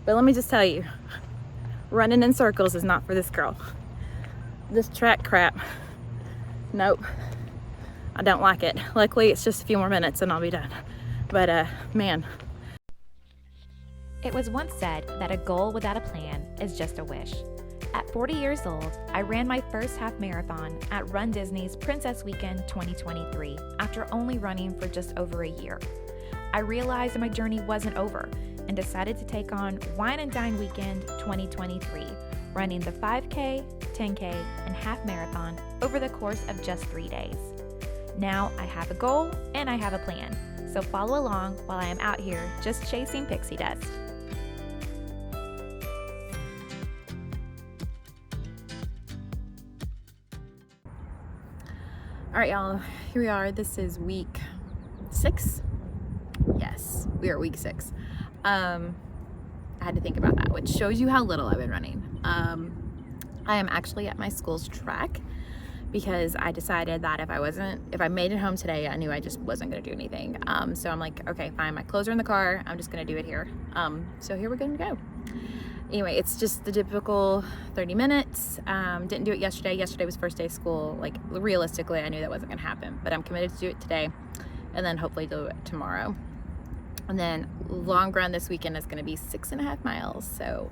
But let me just tell you, running in circles is not for this girl. This track crap, nope, I don't like it. Luckily, it's just a few more minutes and I'll be done. But man. It was once said that a goal without a plan is just a wish. At 40 years old, I ran my first half marathon at runDisney's Princess Weekend 2023 after only running for just over a year. I realized my journey wasn't over and decided to take on Wine Dine Weekend 2023, running the 5K, 10K, and half marathon over the course of just 3 days. Now I have a goal and I have a plan, so follow along while I am out here just chasing pixie dust. All right, y'all, here we are. This is week 6. Yes, we are week 6. I had to think about that, which shows you how little I've been running. I am actually at my school's track because I decided that if I made it home today, I knew I just wasn't gonna do anything. So I'm like, okay, fine, my clothes are in the car. I'm just gonna do it here. So here we're gonna go. Anyway, it's just the typical 30 minutes. Didn't do it yesterday. Yesterday was first day of school. Like, realistically, I knew that wasn't gonna happen, but I'm committed to do it today and then hopefully do it tomorrow. And then long run this weekend is gonna be 6.5 miles. So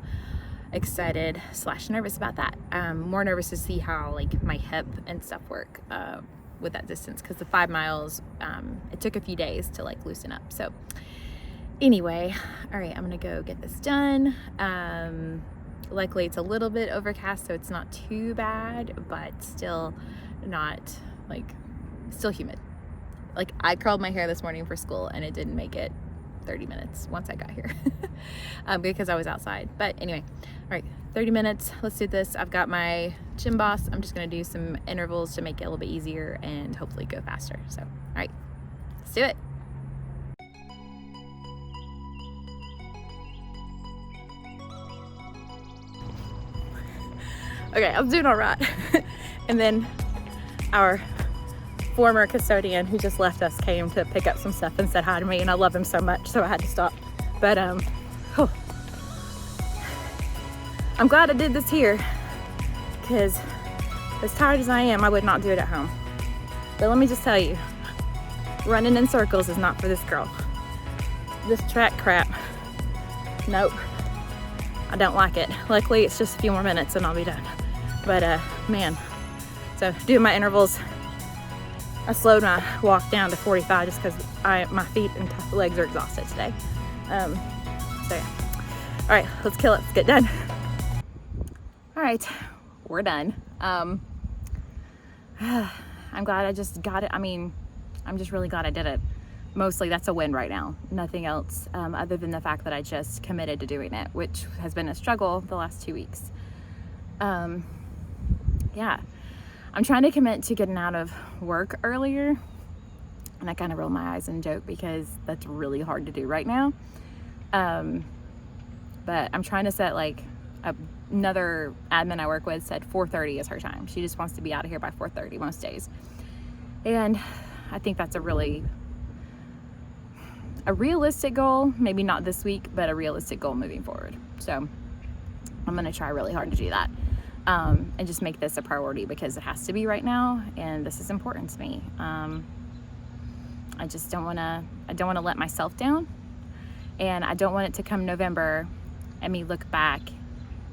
excited / nervous about that. More nervous to see how like my hip and stuff work with that distance, because the 5 miles, it took a few days to like loosen up. So anyway, all right, I'm gonna go get this done. Luckily it's a little bit overcast, so it's not too bad, but still not like, still humid. Like, I curled my hair this morning for school and it didn't make it 30 minutes once I got here because I was outside. But anyway, all right, 30 minutes, let's do this. I've got my gym boss. I'm just gonna do some intervals to make it a little bit easier and hopefully go faster. So, all right, let's do it. Okay, I was doing all right. And then our former custodian who just left us came to pick up some stuff and said hi to me, and I love him so much, so I had to stop. But I'm glad I did this here, because as tired as I am, I would not do it at home. But let me just tell you, running in circles is not for this girl. This track crap, nope, I don't like it. Luckily, it's just a few more minutes and I'll be done. But man, so doing my intervals, I slowed my walk down to 45 just because my feet and legs are exhausted today. So yeah. All right, let's kill it. Let's get done. All right, we're done. I'm glad I just got it. I mean, I'm just really glad I did it. Mostly that's a win right now. Nothing else other than the fact that I just committed to doing it, which has been a struggle the last 2 weeks. Yeah. I'm trying to commit to getting out of work earlier, and I kind of roll my eyes and joke because that's really hard to do right now. But I'm trying to set like another admin I work with said 4:30 is her time. She just wants to be out of here by 4:30 most days. And I think that's a realistic goal, maybe not this week, but a realistic goal moving forward. So I'm gonna try really hard to do that. And just make this a priority because it has to be right now, and this is important to me. I just don't want to let myself down, and I don't want it to come November and me look back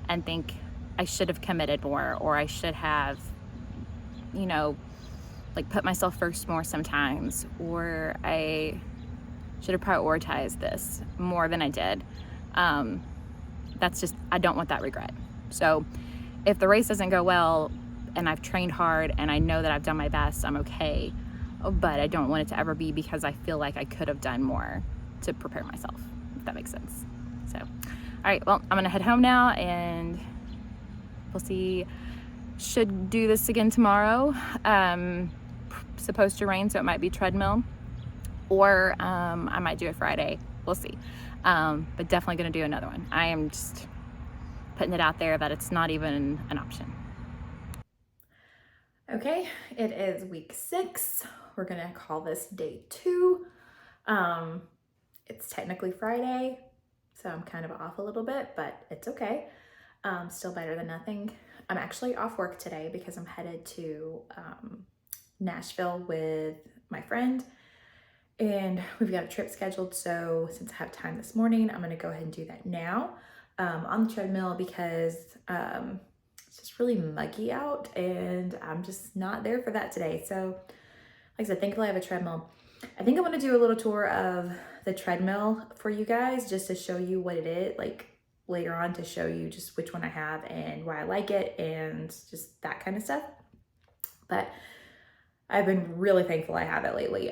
and think I should have committed more, or I should have, like put myself first more sometimes, or I should have prioritized this more than I did. I don't want that regret. So if the race doesn't go well and I've trained hard and I know that I've done my best, I'm okay. But I don't want it to ever be because I feel like I could have done more to prepare myself, if that makes sense. So, all right, well, I'm gonna head home now and we'll see. Should do this again tomorrow. Supposed to rain, so it might be treadmill, or I might do it Friday. We'll see. But definitely gonna do another one. I am just putting it out there that it's not even an option. Okay, it is week 6. We're gonna call this day 2. It's technically Friday. So I'm kind of off a little bit, but it's okay. Still better than nothing. I'm actually off work today because I'm headed to Nashville with my friend, and we've got a trip scheduled. So since I have time this morning, I'm gonna go ahead and do that now on the treadmill because it's just really muggy out and I'm just not there for that today. So like I said, thankfully I have a treadmill. I think I want to do a little tour of the treadmill for you guys just to show you what it is, like later on to show you just which one I have and why I like it and just that kind of stuff. But I've been really thankful I have it lately.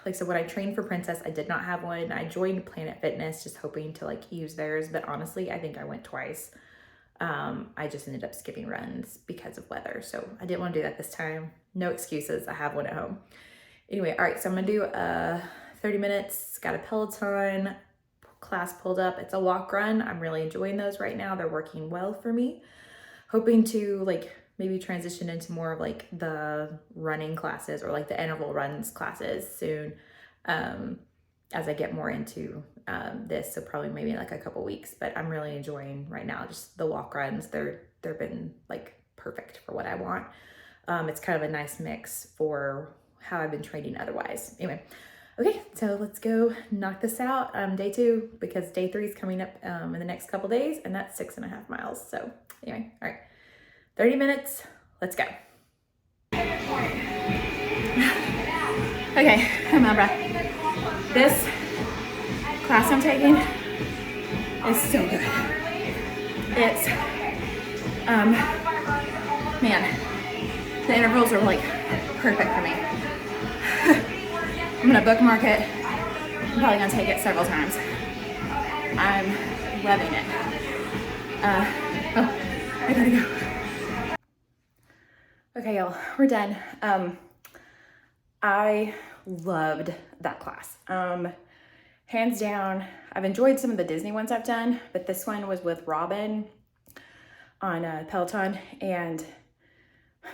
Like so when I trained for Princess, I did not have one. I joined Planet Fitness just hoping to like use theirs, but honestly, I think I went twice. I just ended up skipping runs because of weather. So I didn't want to do that this time. No excuses. I have one at home. Anyway, all right, so I'm gonna do 30 minutes, got a Peloton class pulled up. It's a walk run. I'm really enjoying those right now. They're working well for me. Hoping to like maybe transition into more of like the running classes or like the interval runs classes soon as I get more into this. So probably maybe in like a couple weeks, but I'm really enjoying right now just the walk runs. They've been like perfect for what I want. It's kind of a nice mix for how I've been training otherwise. Anyway, okay, so let's go knock this out. Day 2, because day 3 is coming up in the next couple days, and that's 6.5 miles. So anyway, all right, 30 minutes, let's go. Okay, I'm out of breath. This class I'm taking is so good. It's, man, the intervals are like perfect for me. I'm gonna bookmark it. I'm probably gonna take it several times. I'm loving it. I gotta go. Okay, y'all, we're done. I loved that class. Hands down, I've enjoyed some of the Disney ones I've done, but this one was with Robin on Peloton, and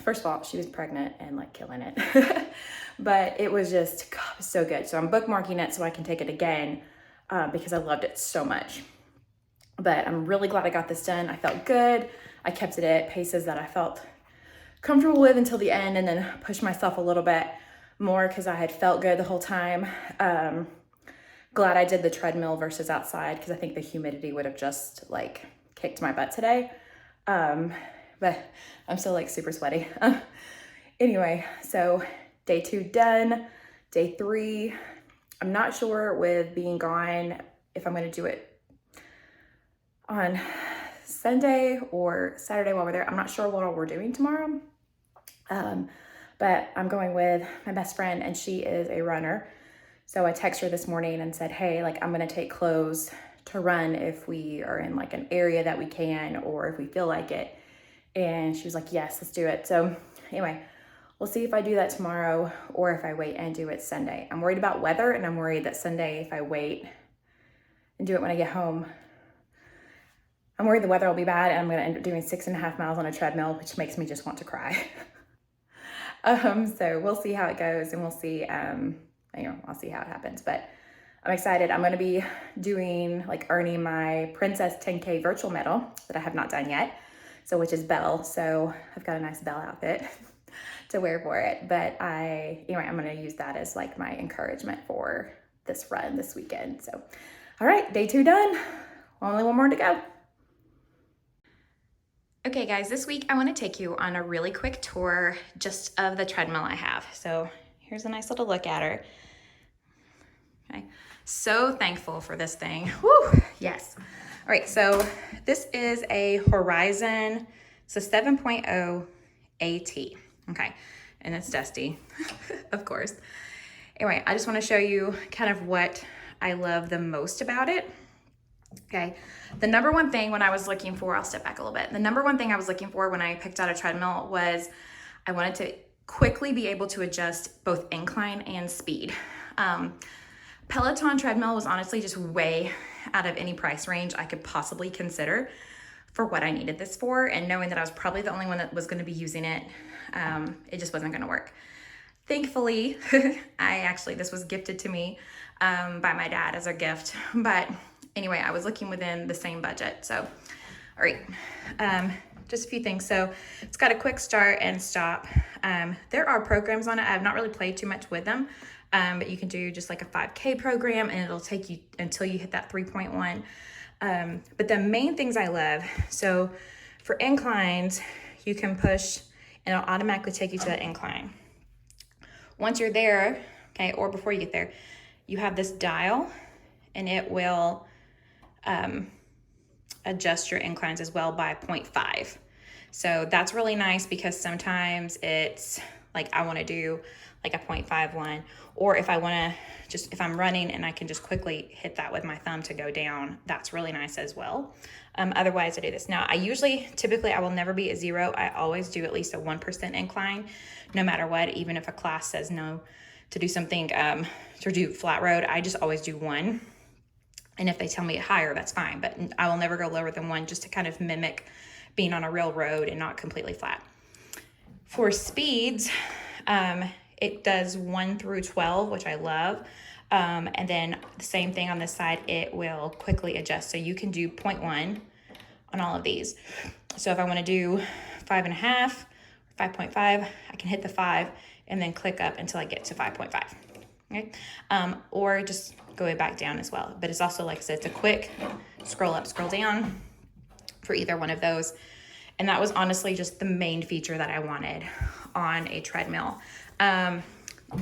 first of all, she was pregnant and like killing it. But it was just, God, it was so good. So I'm bookmarking it so I can take it again because I loved it so much. But I'm really glad I got this done. I felt good. I kept it at paces that I felt comfortable with until the end, and then pushed myself a little bit more because I had felt good the whole time. Glad I did the treadmill versus outside because I think the humidity would have just like kicked my butt today. But I'm still like super sweaty. Anyway, so day 2 done. Day 3, I'm not sure with being gone if I'm gonna do it on Sunday or Saturday while we're there. I'm not sure what all we're doing tomorrow. But I'm going with my best friend and she is a runner. So I texted her this morning and said, hey, like I'm gonna take clothes to run if we are in like an area that we can, or if we feel like it. And she was like, yes, let's do it. So anyway, we'll see if I do that tomorrow or if I wait and do it Sunday. I'm worried about weather, and I'm worried that Sunday, if I wait and do it when I get home, I'm worried the weather will be bad and I'm gonna end up doing 6.5 miles on a treadmill, which makes me just want to cry. So we'll see how it goes, and we'll see, I'll see how it happens, but I'm excited. I'm gonna be doing, like earning my Princess 10K virtual medal that I have not done yet. So, which is Belle. So I've got a nice Belle outfit to wear for it. But anyway, I'm gonna use that as like my encouragement for this run this weekend. So, all right, day 2 done. Only one more to go. Okay guys, this week I wanna take you on a really quick tour just of the treadmill I have. So here's a nice little look at her. Okay, so thankful for this thing. Woo, yes. All right, so this is a Horizon, so 7.0 AT, okay, and it's dusty, of course. Anyway, I just wanna show you kind of what I love the most about it. Okay, the number one thing when I was looking for, I'll step back a little bit. The number one thing I was looking for when I picked out a treadmill was I wanted to quickly be able to adjust both incline and speed. Peloton treadmill was honestly just way out of any price range I could possibly consider for what I needed this for, and knowing that I was probably the only one that was going to be using it, it just wasn't going to work. Thankfully, this was gifted to me by my dad as a gift, but anyway, I was looking within the same budget. So, all right, just a few things. So it's got a quick start and stop. There are programs on it. I've not really played too much with them, but you can do just like a 5K program and it'll take you until you hit that 3.1. But the main things I love, so for inclines, you can push and it'll automatically take you to that incline. Once you're there, okay, or before you get there, you have this dial and it will adjust your inclines as well by 0.5. So that's really nice because sometimes it's like I want to do like a 0.5 one, or if I want to just, if I'm running and I can just quickly hit that with my thumb to go down, that's really nice as well. Otherwise I do this. Now typically I will never be at 0. I always do at least a 1% incline no matter what, even if a class says no to do something, to do flat road, I just always do 1. And if they tell me higher, that's fine, but I will never go lower than 1 just to kind of mimic being on a real road and not completely flat. For speeds, it does 1 through 12, which I love. And then the same thing on this side, it will quickly adjust. So you can do 0.1 on all of these. So if I want to do 5.5, 5.5, I can hit the 5 and then click up until I get to 5.5. Okay. Or just go back down as well. But it's also, like I said, it's a quick scroll up, scroll down for either one of those. And that was honestly just the main feature that I wanted on a treadmill.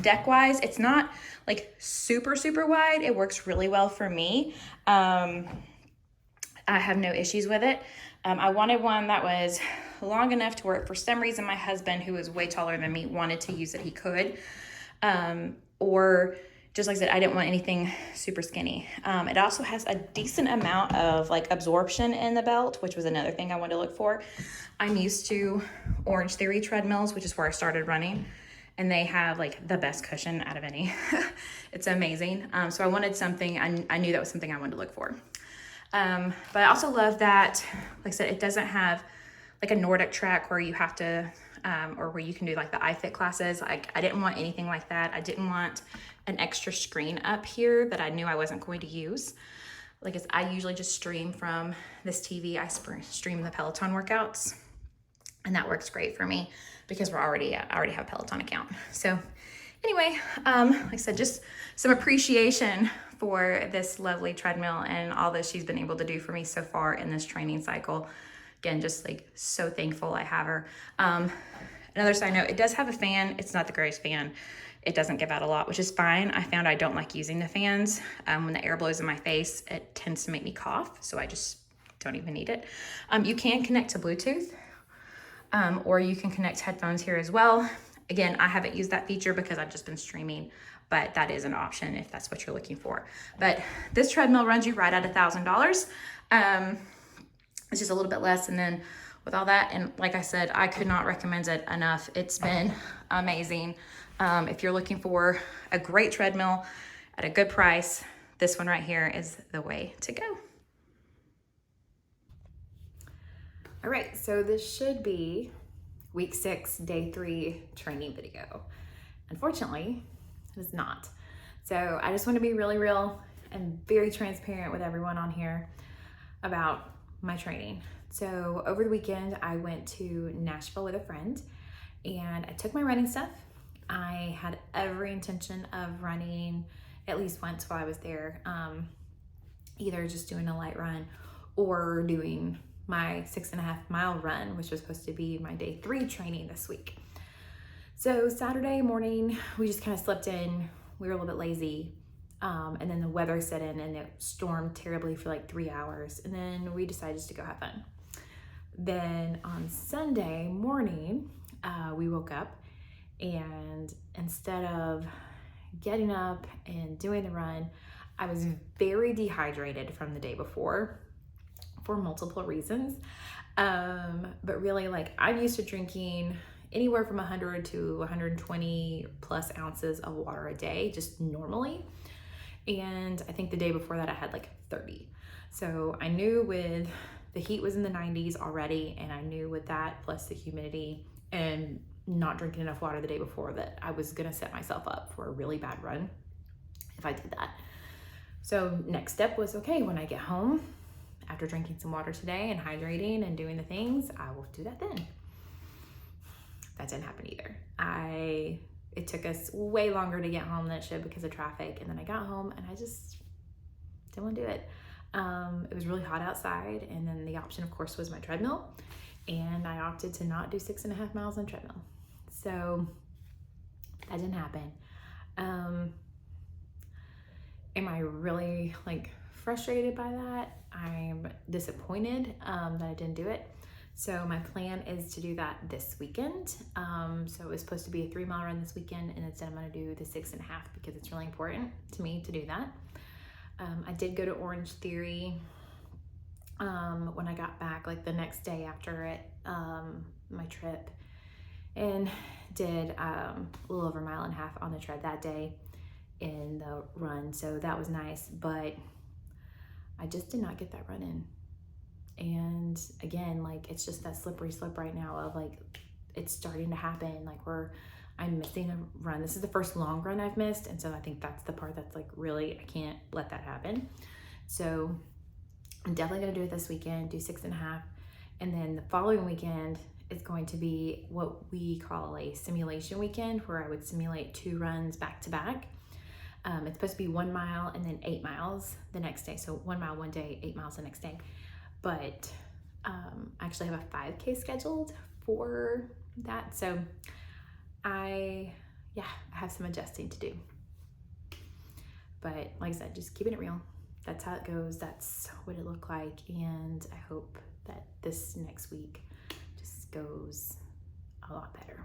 Deck wise, it's not like super, super wide. It works really well for me. I have no issues with it. I wanted one that was long enough to work. For some reason, my husband, who is way taller than me, wanted to use it. He could. Or just like I said, I didn't want anything super skinny. It also has a decent amount of like absorption in the belt, which was another thing I wanted to look for. I'm used to Orange Theory treadmills, which is where I started running, and they have like the best cushion out of any. It's amazing. So I wanted something, I knew that was something I wanted to look for. But I also love that, like I said, it doesn't have like a Nordic track where you have to, or where you can do like the iFit classes. I didn't want anything like that. I didn't want an extra screen up here that I knew I wasn't going to use. Like I usually just stream from this TV. I stream the Peloton workouts, and that works great for me because I already have a Peloton account. So anyway, like I said, just some appreciation for this lovely treadmill and all that she's been able to do for me so far in this training cycle. Again, just like so thankful I have her. Another side note, it does have a fan. It's not the greatest fan. It doesn't give out a lot, which is fine. I found I don't like using the fans. When the air blows in my face, it tends to make me cough, so I just don't even need it. You can connect to Bluetooth, or you can connect headphones here as well. Again, I haven't used that feature because I've just been streaming, but that is an option if that's what you're looking for. But this treadmill runs you right at $1,000. It's just a little bit less, and then with all that, and like I said, I could not recommend it enough. It's been amazing. If you're looking for a great treadmill at a good price, this one right here is the way to go. All right, so this should be week 6, day 3 training video. Unfortunately, it is not. So I just want to be really real and very transparent with everyone on here about my training. So over the weekend, I went to Nashville with a friend and I took my running stuff. I had every intention of running at least once while I was there, either just doing a light run or doing my 6.5 mile run, which was supposed to be my day 3 training this week. So Saturday morning, we just kind of slept in. We were a little bit lazy. And then the weather set in and it stormed terribly for like 3 hours. And then we decided just to go have fun. Then on Sunday morning, we woke up, and instead of getting up and doing the run, I was very dehydrated from the day before for multiple reasons. But really, like, I'm used to drinking anywhere from 100 to 120 plus ounces of water a day, just normally. And I think the day before that I had like 30. So I knew with the heat was in the 90s already, and I knew with that plus the humidity and not drinking enough water the day before that I was gonna set myself up for a really bad run if I did that. So next step was, okay, when I get home, after drinking some water today and hydrating and doing the things, I will do that then. That didn't happen either. It took us way longer to get home than it should because of traffic. And then I got home and I just didn't want to do it. It was really hot outside. And then the option, of course, was my treadmill. And I opted to not do 6.5 miles on treadmill. So that didn't happen. Am I really like frustrated by that? I'm disappointed that I didn't do it. So my plan is to do that this weekend. So it was supposed to be a 3-mile run this weekend, and instead I'm gonna do the 6.5 because it's really important to me to do that. I did go to Orange Theory when I got back, like the next day after it, my trip, and did a little over 1.5 miles on the tread that day in the run. So that was nice, but I just did not get that run in. And again, like it's just that slippery slope right now of like it's starting to happen. Like I'm missing a run. This is the first long run I've missed, and so I think that's the part that's like really I can't let that happen. So I'm definitely gonna do it this weekend, do 6.5, and then the following weekend is going to be what we call a simulation weekend, where I would simulate 2 runs back to back. It's supposed to be 1 mile and then 8 miles the next day. So 1 mile one day, 8 miles the next day. But I actually have a 5K scheduled for that. So I have some adjusting to do. But like I said, just keeping it real. That's how it goes. That's what it looked like. And I hope that this next week just goes a lot better.